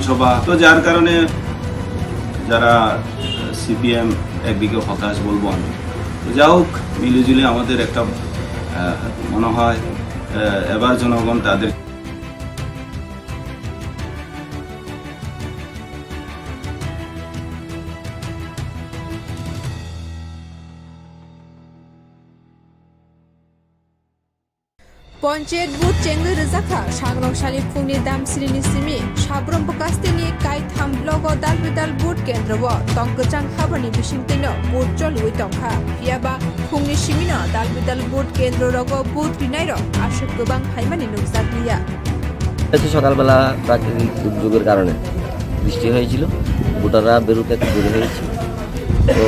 সভা, তো যার কারণে যারা সিপিএম একদিকে হতাশ বলবো আমি। তো যা হোক, মিলিজুলি আমাদের একটা মনে হয় এবার জনগণ তাদের पन्चायत बुथ चेंगल रजाखा सांग्रांसालि फुंनि दामसिरिनि सिमि साब्रम बकास्तिनि काइ थाम ब्लग दाल बेदाल बुथ केन्द्र तंगचां हाबानि बिसिंतिनो बुथ चलुइ तंखा फियाबा फुंनि सिमिनो दाल बेदाल बुथ केन्द्र रग बुथ रिनायर आशक गोबां हाइमानि नुकसानिया সকালবেলা প্রাকৃতিক দুর্যোগের কারণে বৃষ্টি হয়েছিল, ভোটাররা বেরোতে একটু দেরি হয়েছে। তো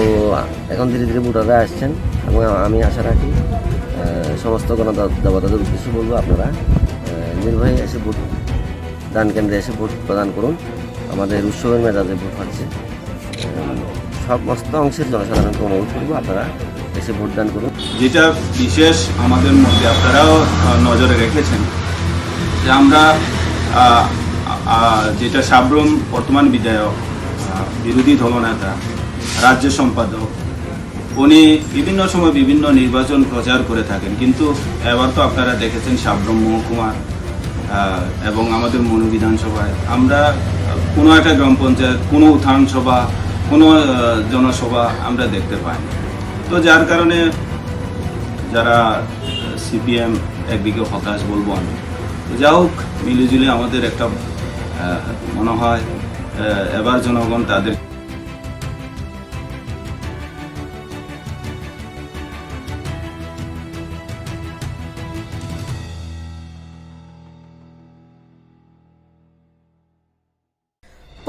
এখন ধীরে ধীরে ভোটাররা আসছেন এবং আমি আশা রাখি সমস্ত গণদেবতাদের উদ্দেশ্যে বলবো, আপনারা নির্ভয়ে এসে ভোট দান কেন্দ্রে এসে ভোট প্রদান করুন। আমাদের উৎসবের মেজাজে ভোট হচ্ছে, সমস্ত অংশের জনসাধারণকে অনুরোধ করবো, আপনারা এসে ভোট দান করুন। যেটা বিশেষ আমাদের মধ্যে আপনারাও নজরে রেখেছেন যে আমরা যেটা সাব্রম বর্তমান বিধায়ক, বিরোধী দলনেতা, রাজ্য সম্পাদক, উনি বিভিন্ন সময় বিভিন্ন নির্বাচন প্রচার করে থাকেন, কিন্তু এবার তো আপনারা দেখেছেন সাব্রম মহকুমার এবং আমাদের মনু বিধানসভায় আমরা কোনো একটা গ্রাম পঞ্চায়েত, কোনো উত্থান সভা, কোনো জনসভা আমরা দেখতে পাই। তো যার কারণে যারা সিপিএম একদিকে হতাশ বলবো আমি। তো যা হোক, মিলিজুলি আমাদের একটা মনে হয় এবার জনগণ তাদের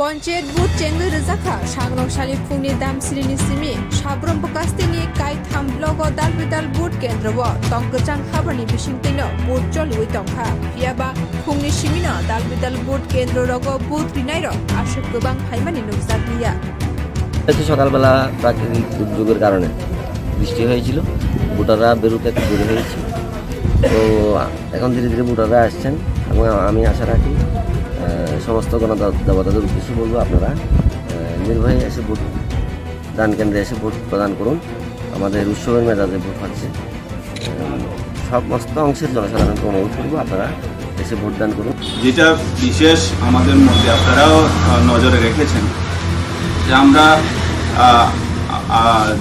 पन्चायत बुथ चेंगल रजाखा सांग्रांसालि फुंनि दामसिरिनि सिमि साब्रम बकास्तिनि काइ थाम ब्लग दाल बेदाल बुथ केन्द्र तंगचां हाबानि बिसिंतिनो बुथ चलुइ तंखा फियाबा फुंनि सिमिनो दाल बेदाल बुथ केन्द्र रग बुथ रिनायर आशक गोबां हाइमानि नुकसानिया সকালবেলা প্রাকৃতিক দুর্যোগের কারণে বৃষ্টি হয়েছিল, ভোটাররা বেরোতে একটু দেরি হয়েছে। তো এখন ধীরে ধীরে ভোটাররা আসছেন এবং আমি আশা রাখি সমস্ত গণদেবতাদের উদ্দেশ্যে বলবো, আপনারা নির্ভয়ে এসে ভোট দান কেন্দ্রে এসে ভোট প্রদান করুন। আমাদের উৎসবের মেজাজে ভোট হচ্ছে, সমস্ত অংশের জনসাধারণকে অনুরোধ করবো, আপনারা এসে ভোট দান করুন। যেটা বিশেষ আমাদের মধ্যে আপনারাও নজরে রেখেছেন যে আমরা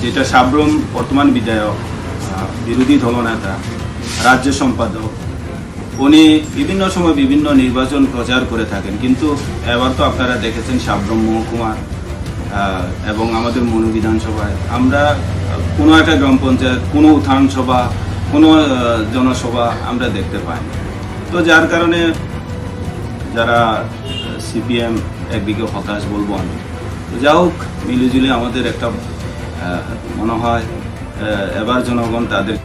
যেটা সাব্রম বর্তমান বিধায়ক, বিরোধী দলনেতা, রাজ্য সম্পাদক, উনি বিভিন্ন সময় বিভিন্ন নির্বাচন প্রচার করে থাকেন, কিন্তু এবার তো আপনারা দেখেছেন সাব্রম মহকুমার এবং আমাদের মনু বিধানসভায় আমরা কোনো একটা গ্রাম পঞ্চায়েত, কোনো উত্থান সভা, কোনো জনসভা আমরা দেখতে পাই। তো যার কারণে যারা সিপিএম একদিকে হতাশ বলবো আমি। তো যা হোক, মিলিজুলি আমাদের একটা মনে হয় এবার জনগণ তাদের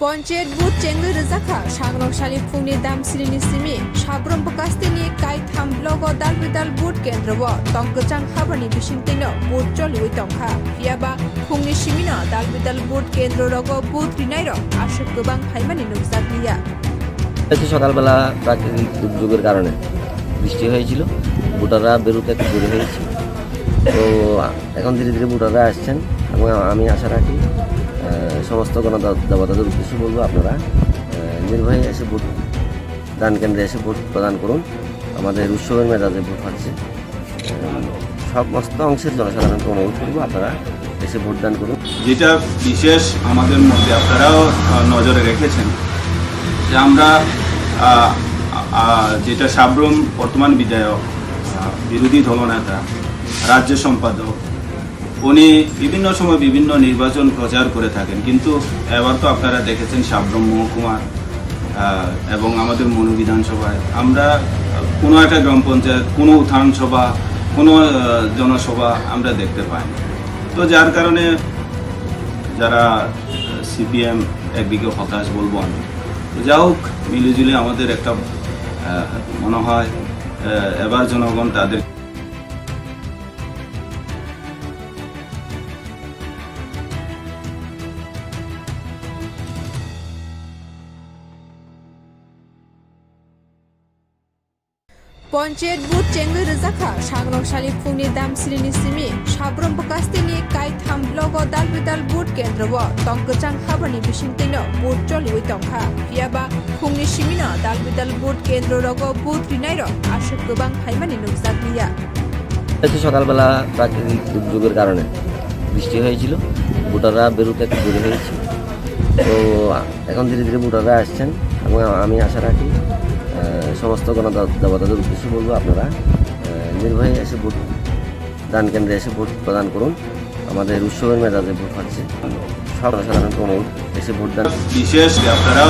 पन्चायत बुथ चेंगल रजाखा सांग्रांसालि फुंनि दामसिरिनि सिमि साब्रम बकास्तिनि काइ थाम ब्लग दाल बेदाल बुथ केन्द्र तंगचां हाबानि बिसिंतिनो बुथ चलुइ तंखा फियाबा फुंनि सिमिनो दाल बेदाल बुथ केन्द्र रग बुथ रिनायर आशक गोबां हाइमानि नुकसानिया সকালবেলা প্রাকৃতিক দুর্যোগের কারণে বৃষ্টি হয়েছিল, ভোটাররা বেরোতে একটু দেরি হয়েছে। তো এখন ধীরে ধীরে ভোটাররা আসছেন এবং আমি আশা রাখি সমস্ত গণদেবতাদের উদ্দেশ্যে বলবো, আপনারা নির্ভয়ে এসে ভোট দান কেন্দ্রে এসে ভোট প্রদান করুন। আমাদের উৎসবের মেজাজে ভোট হচ্ছে, সমস্ত অংশের জনসাধারণকে অনুরোধ করবো, আপনারা এসে ভোট দান করুন। যেটা বিশেষ আমাদের মধ্যে আপনারাও নজরে রেখেছেন যে আমরা যেটা সাব্রম বর্তমান বিধায়ক, বিরোধী দলনেতা, রাজ্য সম্পাদক, উনি বিভিন্ন সময় বিভিন্ন নির্বাচন প্রচার করে থাকেন, কিন্তু এবার তো আপনারা দেখেছেন সাব্রম মহকুমার এবং আমাদের মনু বিধানসভায় আমরা কোনো একটা গ্রাম পঞ্চায়েত, কোনো উত্থান সভা, কোনো জনসভা আমরা দেখতে পাই। তো যার কারণে যারা সিপিএম একদিকে হতাশ বলবো আমি। তো যা হোক, মিলিজুলি আমাদের একটা মনে হয় এবার জনগণ তাদের পঞ্চায়েত বুথ চেংলি রেজাখা সাংরং সালি ফুংনি দাম সিরিনি সিমি সাব্রম কাস্তেনি কাই থাম ব্লগ দাল বিদাল বুথ কেন্দ্র তংকচাং হাবানি বিশিংতেনো বুথ চলিউই তংখা ফিয়াবা ফুংনি সিমিনো দাল বিদাল বুথ কেন্দ্র রগ বুথ রিনাইর আসুক গোবাং ফাইমানি নুকজাকলিয়া। সকালবেলা প্রাকৃতিক দুর্যোগের কারণে বৃষ্টি হয়েছিল, ভোটাররা বেরোতে একটু দেরি হয়েছে। তো এখন ধীরে ধীরে ভোটাররা আসছেন এবং আমি আশা রাখি সমস্ত গণদেবতাদের উদ্দেশ্যে বলবো, আপনারা নির্ভয়ে এসে ভোট দান কেন্দ্রে এসে ভোট প্রদান করুন। আমাদের উৎসবের মেজাজে ভোট হচ্ছে, সব সাধারণত অনুরোধ এসে ভোট দান। বিশেষ আপনারা